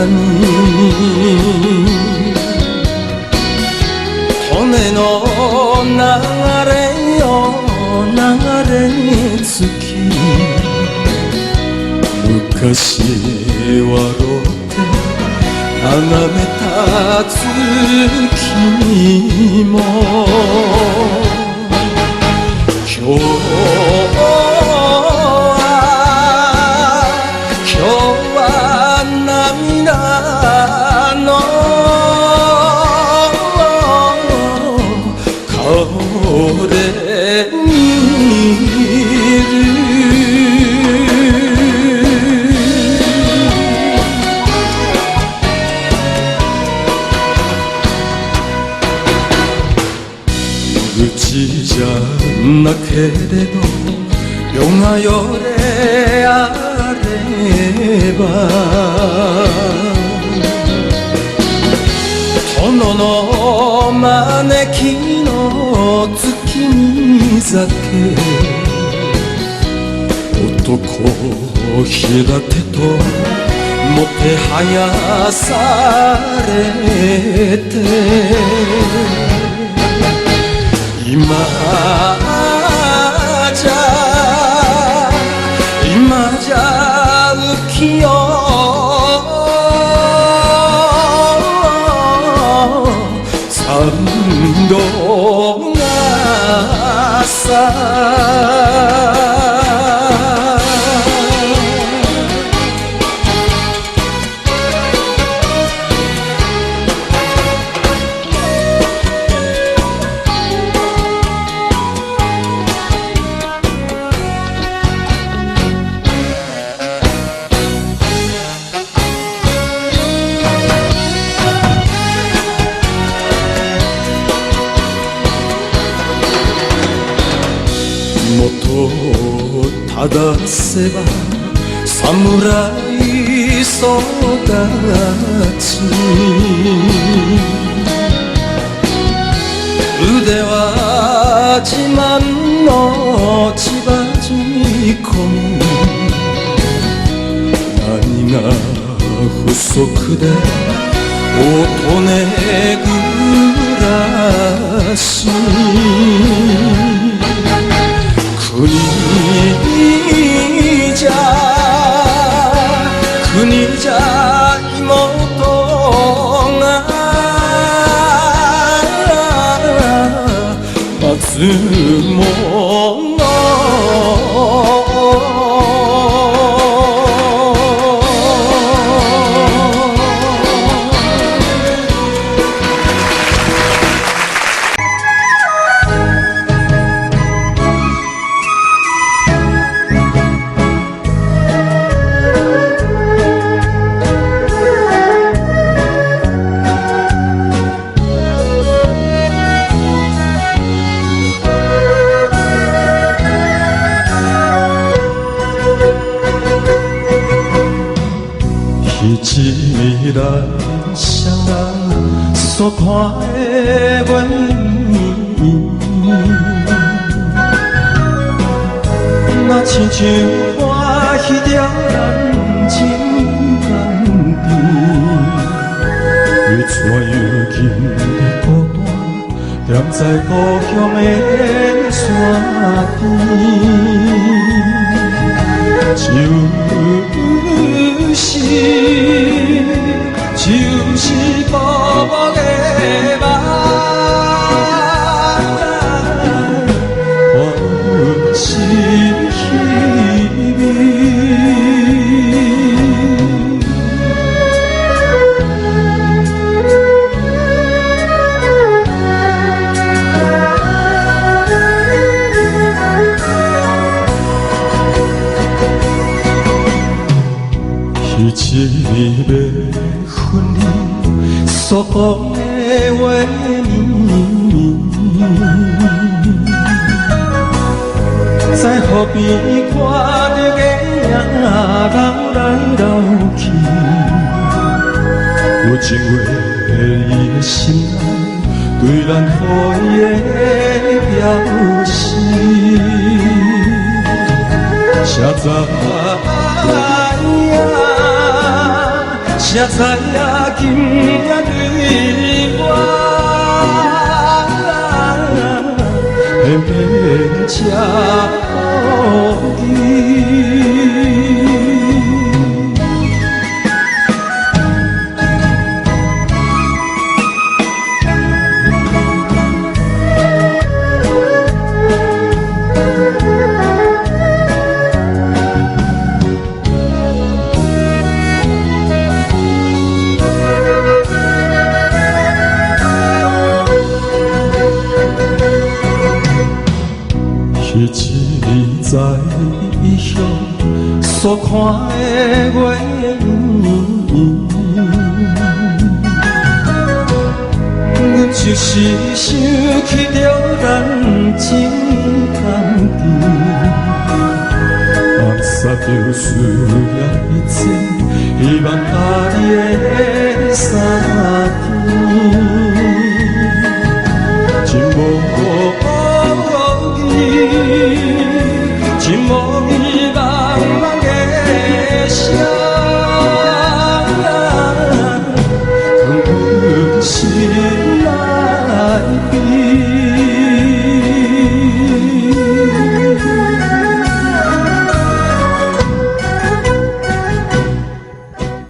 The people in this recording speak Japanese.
に骨の流れよ流れ着き昔笑って眺めた月も今日は涙の顔で見る愚痴じゃなけれど夜が夜であれば殿の招きの月見酒男平手ともてはやされて今じゃ浮世参道がさ元を正せば侍育ち腕は自慢の千葉仕込み何が不足でおとね暮らし国じゃ妹が待つもの一台车所看的画面，那亲像看彼条咱情感片，越转越近的孤单，踮在故乡的山顶。就是薄薄的梦，换是虚伪。彼一暝要分离，所讲的话绵绵，在河边看着月影流来流去，有情话伊的心内对咱予伊的表示，谁知影？谁知影今夜对我会变这无义。彼一在异乡所看的月圆，阮就是想起着咱情甘甜，放下着思念一切，希望把你的三天，真无义，真无义，茫茫的声。